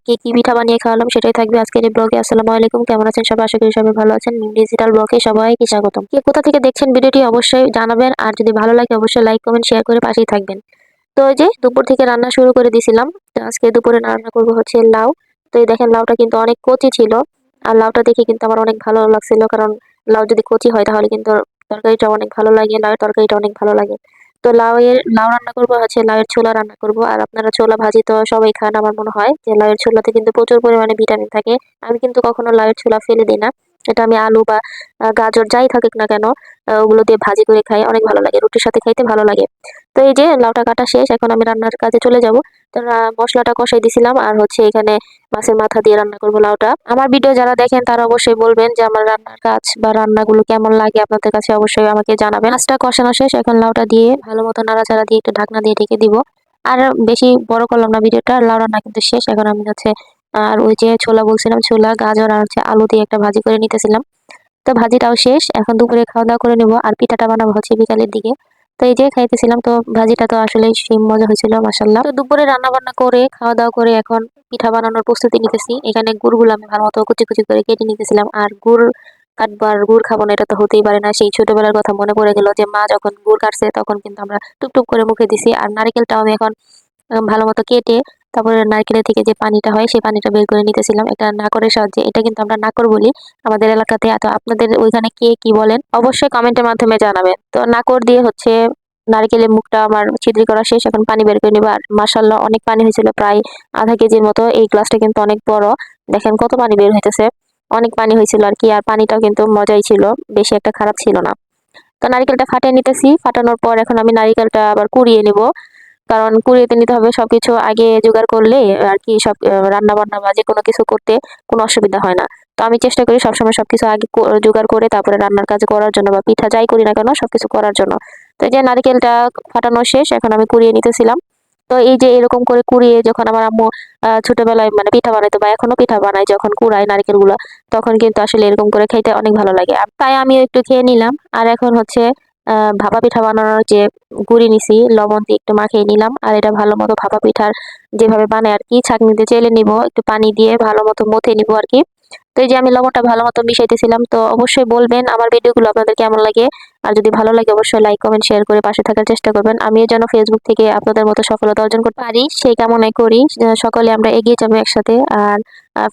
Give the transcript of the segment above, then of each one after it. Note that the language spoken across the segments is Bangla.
কি কি পিঠা বানিয়ে খাওয়ালাম সেটাই থাকবে আজকের এই ব্লগে। আসসালামু আলাইকুম, কেমন আছেন সবাই? আশা করি সবাই ভালো আছেন। ডিজিটাল ব্লগে সবাইকে স্বাগতম। কে কোথা থেকে দেখছেন ভিডিওটি অবশ্যই জানাবেন, আর যদি ভালো লাগে অবশ্যই লাইক কমেন্ট শেয়ার করে পাশেই থাকবেন। তো এই যে দুপুর থেকে রান্না শুরু করে দিয়েছিলাম। তো আজকে দুপুরে রান্না করব হচ্ছে লাউ। তো এই দেখেন লাউটা কিন্তু অনেক কচি ছিল, আর লাউটা দেখে কিন্তু আমার অনেক ভালো লাগছিল, কারণ লাউ যদি কচি হয় তাহলে কিন্তু তরকারিটা অনেক ভালো লাগে, লাউয়ের তরকারিটা অনেক ভালো লাগে। তো লাউ রান্না করবো হচ্ছে লাউয়ের ছোলা রান্না করব। আর আপনারা ছোলা ভাজি তো সবাই খান, আমার মনে হয় যে লাউয়ের ছোলাতে কিন্তু প্রচুর পরিমাণে ভিটামিন থাকে। আমি কিন্তু কখনো লাউয়ের ছোলা ফেলে দিই না। এটা আমি আলু বা গাজর যাই থাকুক না কেন, ওগুলো দিয়ে ভাজি করে খাই, অনেক ভালো লাগে, রুটির সাথে খাইতে ভালো লাগে। তো এই যে লাউটা কাটা শেষ, এখন আমি রান্নার কাজে চলে যাব। তো মশলাটা কষাই দিছিলাম, আর হচ্ছে এখানে মাছের মাথা দিয়ে রান্না করবো লাউটা। আমার ভিডিও যারা দেখেন তারা অবশ্যই বলবেন যে আমার রান্নার কাজ বা রান্নাগুলো কেমন লাগে আপনাদের কাছে, অবশ্যই আমাকে জানাবেন। মাছটা কষানো শেষ, এখন লাউটা দিয়ে ভালো মতো নাড়াচাড়া দিয়ে একটু ঢাকনা দিয়ে ঢেকে দিব। আর বেশি বড় করলাম না ভিডিওটা, লাউ রান্না কিন্তু শেষ। এখন আমি হচ্ছে আর ওই যে ছোলা বলছিলাম, ছোলা গাজর আর হচ্ছে আলু দিয়ে একটা ভাজি করে নিতেছিলাম। তো ভাজিটাও শেষ, এখন দুপুরে খাওয়া দাওয়া করে নিবো, আর পিঠাটা বানাবো হচ্ছে বিকালের দিকে। তো এই যে খাইতেছিলাম, তো ভাজিটা তো আসলে সেই মজা হয়েছিল মাশাল্লাহ। তো দুপুরে রান্না বান্না করে খাওয়া দাওয়া করে এখন পিঠা বানানোর প্রস্তুতি নিতেছি। এখানে গুড়গুলো আমি ভালো মতো কুচি কুচি করে কেটে নিতেছিলাম। আর গুড় কাটবো আর গুড় খাবো না, এটা তো হতেই পারে না। সেই ছোটবেলার কথা মনে পড়ে গেল যে মা যখন গুড় কাটছে তখন কিন্তু আমরা টুকটুক করে মুখে দিছি। আর নারকেলটাও আমি এখন ভালো মতো কেটে তারপরে নারকেলের থেকে যে পানিটা হয় সেই পানিটা বের করে নিতেছিলাম, এটা নাকরের সাহায্যে। এটা কিন্তু আমরা নাকর বলি আমাদের এলাকাতে। তো আপনাদের ওইখানে কে কি বলেন অবশ্যই কমেন্টের মাধ্যমে জানাবেন। তো নাকর দিয়ে হচ্ছে নারকেলের মুখটা আমার ছিদ্রি করা শেষ, এখন পানি বের করে নিবো। আর মাশাল্লাহ অনেক পানি হয়েছিল, প্রায় আধা কেজির মতো। এই গ্লাসটা কিন্তু অনেক বড়, দেখেন কত পানি বের হইতেছে। অনেক পানি হয়েছিল আর কি, আর পানিটাও কিন্তু মজাই ছিল, বেশি একটা খারাপ ছিল না। তো নারকেলটা ফাটিয়ে নিতেছি, ফাটানোর পর এখন আমি নারকেলটা আবার কুড়িয়ে নিব, কারণ কুড়িয়ে নিতে হবে। সবকিছু আগে জোগাড় করলে আর কি সব রান্না বান্না বা যে কোনো কিছু করতে কোনো অসুবিধা হয় না। তো আমি চেষ্টা করি সবসময় সবকিছু আগে জোগাড় করে তারপরে রান্নার কাজ করার জন্য, বা পিঠা যাই করি না কেন সবকিছু করার জন্য। তো এই যে নারকেলটা ফাটানো শেষ, এখন আমি কুড়িয়ে নিতেছিলাম। তো এই যে এরকম করে কুড়িয়ে যখন আমার আম্মু ছোটবেলায় মানে পিঠা বানাইতো, বা এখনো পিঠা বানাই, যখন কুড়াই নারকেল গুলা, তখন কিন্তু আসলে এরকম করে খাইতে অনেক ভালো লাগে। আর তাই আমি একটু খেয়ে নিলাম। আর এখন হচ্ছে ভাপা পিঠা বানানোর যে গুঁড়ি নিছি, লবণ দিয়ে একটু মাখিয়ে নিলাম। আর এটা ভালো মতো ভাপা পিঠার যেভাবে বানায় আর কি, ছাঁকনিতে চেলে নিব, একটু পানি দিয়ে ভালো মতো মথে নিব আর কি। তো এই যে আমি লবণটা ভালো মতো মিশাইতেছিলাম। তো অবশ্যই বলবেন আমার ভিডিওগুলো আপনাদের কেমন লাগে। আর যদি ভালো লাগে অবশ্যই লাইক কমেন্ট শেয়ার করে পাশে থাকার চেষ্টা করবেন। আমিও যেন ফেসবুক থেকে আপনাদের মতো সফলতা অর্জন করতে পারি সেই কামনাই করি। সকলে আমরা এগিয়ে যাবো একসাথে। আর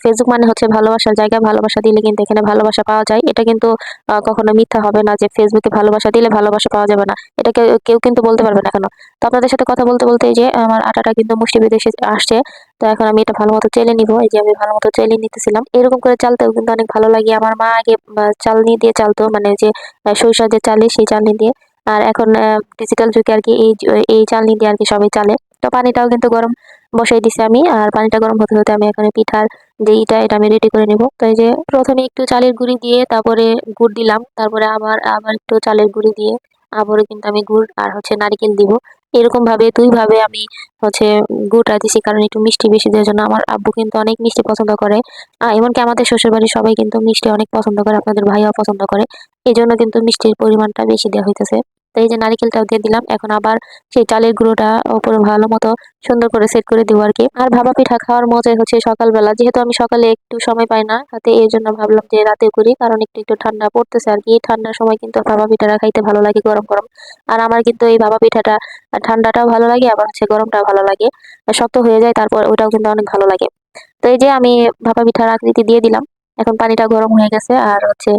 ফেসবুক মানে হচ্ছে ভালোবাসার জায়গা, ভালোবাসা দিলে কিন্তু এখানে ভালোবাসা পাওয়া যায়। এটা কিন্তু কখনো মিথ্যা হবে না যে ফেসবুকে ভালোবাসা দিলে ভালোবাসা পাওয়া যাবে না, এটা কেউ কেউ কিন্তু বলতে পারবে না কেন। তো আপনাদের সাথে কথা বলতে বলতে এই যে আমার আটাটা কিন্তু মুষ্টি বেঁধে আসছে। তো এখন আমি এটা ভালো মতো চেলে নিব। এই যে আমি ভালো মতো চেলে নিতেছিলাম, এরকম করে চালতেও কিন্তু অনেক ভালো লাগে। আমার মা আগে চালনি দিয়ে চালতো, মানে যে সরিষা যে চালে সেই চালনি দিয়ে। আর এখন ডিজিটাল যুগে আর কি এই চালনি দিয়ে আর কি সবাই চালে। তো পানিটাও কিন্তু গরম বসাই দিছি আমি, আর পানিটা গরম হতে হতে আমি এখানে পিঠার যে এটা আমি রেডি করে নিব। তো এই যে প্রথমে একটু চালের গুঁড়ি দিয়ে তারপরে গুড় দিলাম, তারপরে আবার আবার একটু চালের গুঁড়ি দিয়ে আবারও কিন্তু আমি গুড় আর হচ্ছে নারকেল দিব। এরকম ভাবে দুই ভাবে আমি হচ্ছে গুড়টা দিছি, কারণ একটু মিষ্টি বেশি দেওয়ার জন্য। আমার আব্বু কিন্তু অনেক মিষ্টি পছন্দ করে, এমনকি আমাদের শ্বশুর বাড়ির সবাই কিন্তু মিষ্টি অনেক পছন্দ করে, আপনাদের ভাইয়াও পছন্দ করে। এই জন্য কিন্তু মিষ্টির পরিমাণটা বেশি দেওয়া হইতেছে। তো এই যে নারিকেলটাও দিয়ে দিলাম, এখন আবার সেই চালের গুঁড়োটা উপরে ভালো মতো সুন্দর করে সেট করে দিব আর কি। আর ভাপা পিঠা খাওয়ার মজাই হচ্ছে সকালবেলা, যেহেতু আমি সকালে একটু সময় পাই না হাতে, এই জন্য ভাবলাম যে রাতে করি, কারণ একটু একটু ঠান্ডা পড়তেছে আর কি। ঠান্ডার সময় কিন্তু ভাপা পিঠাটা খাইতে ভালো লাগে গরম গরম। আর আমার কিন্তু এই ভাপা পিঠাটা ঠান্ডাটাও ভালো লাগে, আবার হচ্ছে গরমটাও ভালো লাগে। শক্ত হয়ে যায় তারপর ওটাও কিন্তু অনেক ভালো লাগে। তো এই যে আমি ভাপা পিঠার আকৃতি দিয়ে দিলাম, এখন পানিটা গরম হয়ে গেছে, আর হচ্ছে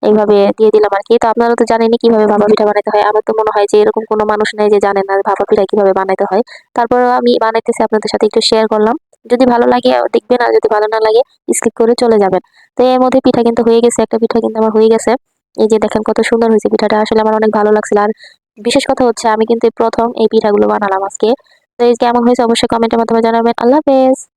এইভাবে দিয়ে দিলাম আর কি। তো আপনারা তো জানেনই কিভাবে ভাপা পিঠা বানাতে হয়। আমার তো মনে হয় যে এরকম কোনো মানুষ নেই যে জানে না ভাপা পিঠা কিভাবে বানাতে হয়। তারপরে আমি বানাইতেছি, আপনাদের সাথে একটু শেয়ার করলাম। যদি ভালো লাগে দেখবেন, আর যদি ভালো না লাগে স্কিপ করে চলে যাবেন। তো এর মধ্যে পিঠা কিন্তু হয়ে গেছে, একটা পিঠা কিন্তু আমার হয়ে গেছে। এই যে দেখেন কত সুন্দর হয়েছে পিঠাটা, আসলে আমার অনেক ভালো লাগছিল। আর বিশেষ কথা হচ্ছে আমি কিন্তু এই প্রথম এই পিঠাগুলো বানালাম আজকে। তো এই কেমন হয়েছে অবশ্যই কমেন্টের মাধ্যমে জানাবেন। আল্লাহ হাফেজ।